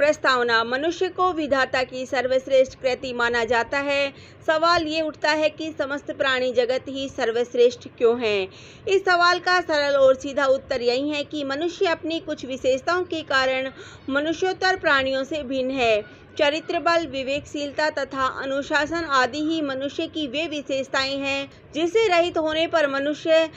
प्रस्तावना। मनुष्य को विधाता की सर्वश्रेष्ठ कृति माना जाता है। सवाल ये उठता है कि समस्त प्राणी जगत ही सर्वश्रेष्ठ क्यों है। इस सवाल का सरल और सीधा उत्तर यही है कि मनुष्य अपनी कुछ विशेषताओं के कारण मनुष्योत्तर प्राणियों से भिन्न है। चरित्र बल, विवेकशीलता तथा अनुशासन आदि ही मनुष्य की वे विशेषताएं हैं जिसे रहित होने पर मनुष्य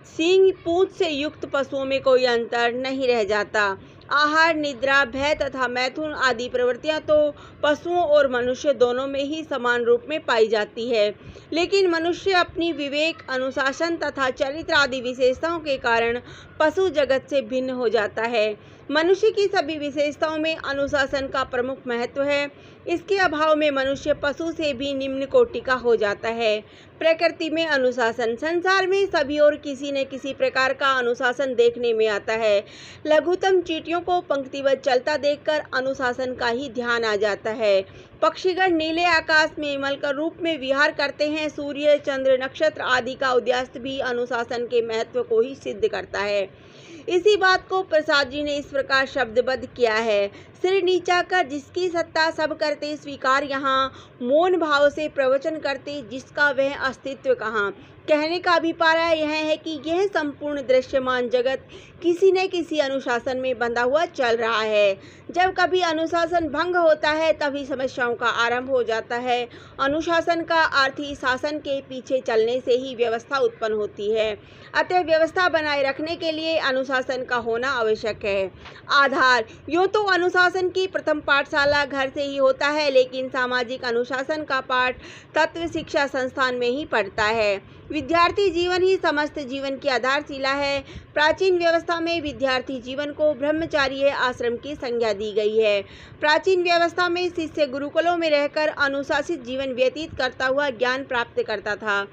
सींग पूंछ से युक्त पशुओं में कोई अंतर नहीं रह जाता। आहार, निद्रा, भय तथा मैथुन आदि प्रवृत्तियां तो पशुओं और मनुष्य दोनों में ही समान रूप में पाई जाती है, लेकिन मनुष्य अपनी विवेक, अनुशासन तथा चरित्र आदि विशेषताओं के कारण पशु जगत से भिन्न हो जाता है। मनुष्य की सभी विशेषताओं में अनुशासन का प्रमुख महत्व है। इसके अभाव में मनुष्य पशु से भी निम्न कोटि का हो जाता है। प्रकृति में अनुशासन। संसार में सभी और किसी न किसी प्रकार का अनुशासन देखने में आता है। लघुतम चींटियों को पंक्तिबद्ध चलता देखकर अनुशासन का ही ध्यान आ जाता है। पक्षीगण नीले आकाश में मलकर रूप में विहार करते हैं। सूर्य, चंद्र, नक्षत्र आदि का उदयास्त भी अनुशासन के महत्व को ही सिद्ध करता है। इसी बात को प्रसाद जी ने इस प्रकार शब्दबद्ध किया है। सिर नीचा कर जिसकी सत्ता सब करते स्वीकार, यहाँ मौन भाव से प्रवचन करते जिसका वह अस्तित्व कहाँ। कहने का अभिप्राय यह है कि यह संपूर्ण दृश्यमान जगत किसी न किसी अनुशासन में बंधा हुआ चल रहा है। जब कभी अनुशासन भंग होता है तभी समस्याओं का आरंभ हो जाता है। अनुशासन का अर्थ ही शासन के पीछे चलने से ही व्यवस्था उत्पन्न होती है। अतः व्यवस्था बनाए रखने के लिए अनुशासन का होना आवश्यक है। आधार। यूँ तो अनुशासन की प्रथम पाठशाला घर से ही होता है, लेकिन सामाजिक अनुशासन का पाठ तत्व शिक्षा संस्थान में ही पढ़ता है। विद्यार्थी जीवन ही समस्त जीवन की आधारशिला है। प्राचीन व्यवस्था में विद्यार्थी जीवन को ब्रह्मचार्य आश्रम की संज्ञा दी गई है। प्राचीन व्यवस्था में शिष्य गुरुकुलों में रहकर अनुशासित जीवन व्यतीत करता हुआ ज्ञान प्राप्त करता था।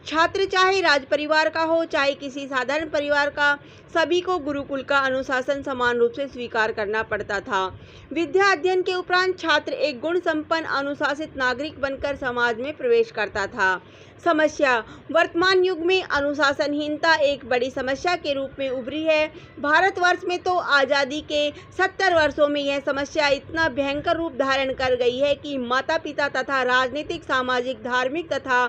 छात्र चाहे राज परिवार का हो चाहे किसी साधारण परिवार का, सभी को गुरुकुल का अनुशासन समान रूप से स्वीकार करना पड़ता था। विद्या अध्ययन के उपरांत छात्र एक गुण संपन्न अनुशासित नागरिक बनकर समाज में प्रवेश करता था। समस्या। वर्तमान युग में अनुशासनहीनता एक बड़ी समस्या के रूप में उभरी है। भारतवर्ष में तो आज़ादी के 70 वर्षों में यह समस्या इतना भयंकर रूप धारण कर गई है कि माता पिता तथा राजनीतिक, सामाजिक, धार्मिक तथा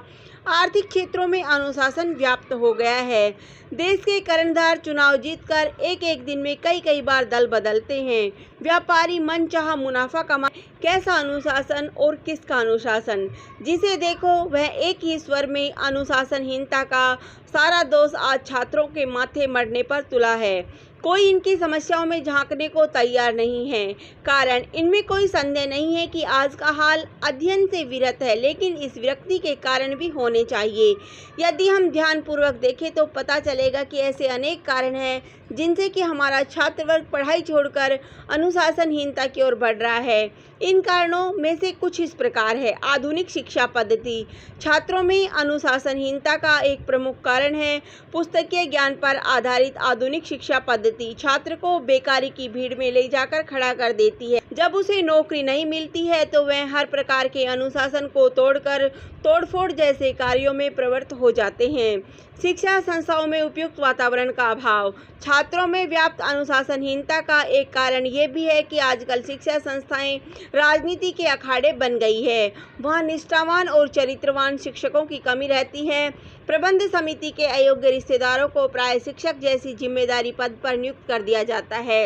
आर्थिक क्षेत्रों में अनुशासन व्याप्त हो गया है। देश के कर्णधार चुनाव जीतकर एक दिन में कई बार दल बदलते हैं। व्यापारी मनचाहा मुनाफा कमाए। कैसा अनुशासन और किसका अनुशासन? जिसे देखो वह एक ही स्वर में अनुशासनहीनता का सारा दोष आज छात्रों के माथे मरने पर तुला है। कोई इनकी समस्याओं में झांकने को तैयार नहीं है। कारण इनमें कोई संदेह नहीं है कि आज का हाल अध्ययन से विरत है, लेकिन इस विरक्ति के कारण भी होने चाहिए। यदि हम ध्यानपूर्वक देखें तो पता चलेगा कि ऐसे अनेक कारण हैं जिनसे कि हमारा छात्र वर्ग पढ़ाई छोड़कर अनुशासनहीनता की ओर बढ़ रहा है। इन कारणों में से कुछ इस प्रकार है। आधुनिक शिक्षा पद्धति। छात्रों में अनुशासनहीनता का एक प्रमुख कारण है पुस्तकीय ज्ञान पर आधारित आधुनिक शिक्षा पद्धति। छात्र को बेकारी की भीड़ में ले जाकर खड़ा कर देती है। जब उसे नौकरी नहीं मिलती है तो वह हर प्रकार के अनुशासन को तोड़कर तोड़फोड़ जैसे कार्यों में प्रवृत्त हो जाते हैं। शिक्षा संस्थाओं में उपयुक्त वातावरण का अभाव। छात्रों में व्याप्त अनुशासनहीनता का एक कारण ये भी है कि आजकल शिक्षा संस्थाएं राजनीति के अखाड़े बन गई है। वहाँ निष्ठावान और चरित्रवान शिक्षकों की कमी रहती है। प्रबंध समिति के अयोग्य रिश्तेदारों को प्राय शिक्षक जैसी जिम्मेदारी पद पर नियुक्त कर दिया जाता है।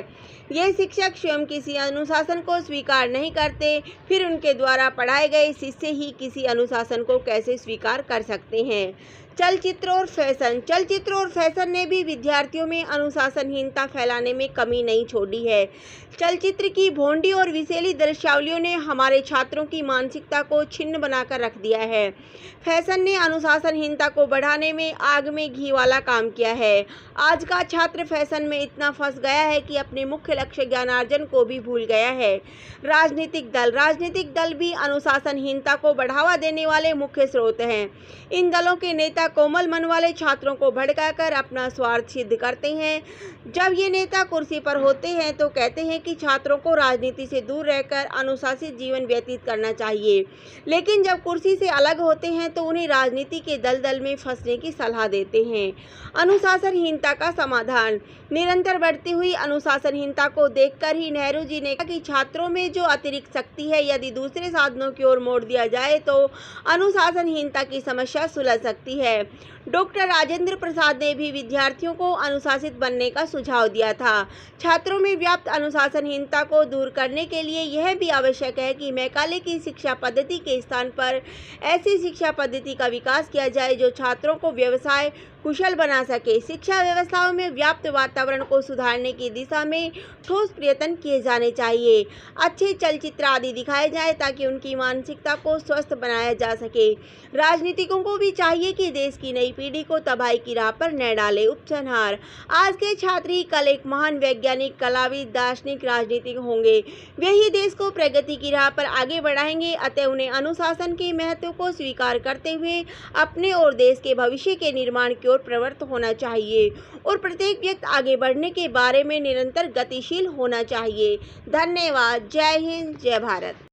ये शिक्षक स्वयं किसी अनुशासन को स्वीकार नहीं करते, फिर उनके द्वारा पढ़ाए गए शिष्य ही किसी अनुशासन को कैसे स्वीकार कर सकते हैं। चलचित्र और फैशन। चलचित्र और फैशन ने भी विद्यार्थियों में अनुशासनहीनता फैलाने में कमी नहीं छोड़ी है। चलचित्र की भोंडी और विषैली दृश्यावलियों ने हमारे छात्रों की मानसिकता को छिन्न बनाकर रख दिया है। फैशन ने अनुशासनहीनता को बढ़ाने में आग में घी वाला काम किया है। आज का छात्र फैशन में इतना फंस गया है कि अपने मुख्य लक्ष्य ज्ञानार्जन को भी भूल गया है। राजनीतिक दल भी अनुशासनहीनता को बढ़ावा देने वाले मुख्य स्रोत हैं। इन दलों के नेता कोमल मन वाले छात्रों को भड़काकर अपना स्वार्थ सिद्ध करते हैं। जब ये नेता कुर्सी पर होते हैं तो कहते हैं कि छात्रों को राजनीति से दूर रहकर अनुशासित जीवन व्यतीत करना चाहिए, लेकिन जब कुर्सी से अलग होते हैं तो उन्हें राजनीति के दलदल में फंसने की सलाह देते हैं। अनुशासनहीनता का समाधान। निरंतर बढ़ती हुई अनुशासनहीनता को देखकर ही नेहरू जी ने कहा कि छात्रों में जो अतिरिक्त शक्ति है, यदि दूसरे साधनों की ओर मोड़ दिया जाए तो अनुशासनहीनता की समस्या सुलझ सकती है। डॉक्टर राजेंद्र प्रसाद ने भी विद्यार्थियों को अनुशासित बनने का सुझाव दिया था। छात्रों में व्याप्त अनुशासनहीनता को दूर करने के लिए यह भी आवश्यक है कि मैकाले की शिक्षा पद्धति के स्थान पर ऐसी शिक्षा पद्धति का विकास किया जाए जो छात्रों को व्यवसाय कुशल बना सके। शिक्षा व्यवस्थाओं में व्याप्त वातावरण को सुधारने की दिशा में ठोस प्रयत्न किए जाने चाहिए। अच्छे चलचित्र आदि दिखाए जाए ताकि उनकी मानसिकता को स्वस्थ बनाया जा सके। राजनीतिकों को भी चाहिए कि देश की नई पीढ़ी को तबाही की राह पर न डाले। उपसंहार। आज के छात्र ही कल एक महान वैज्ञानिक, कलाविद, दार्शनिक, राजनीतिक होंगे। वे ही देश को प्रगति की राह पर आगे बढ़ाएंगे। अतः उन्हें अनुशासन के महत्व को स्वीकार करते हुए अपने और देश के भविष्य के निर्माण की ओर प्रवृत्त होना चाहिए और प्रत्येक व्यक्ति आगे बढ़ने के बारे में निरंतर गतिशील होना चाहिए। धन्यवाद। जय हिंद, जय भारत।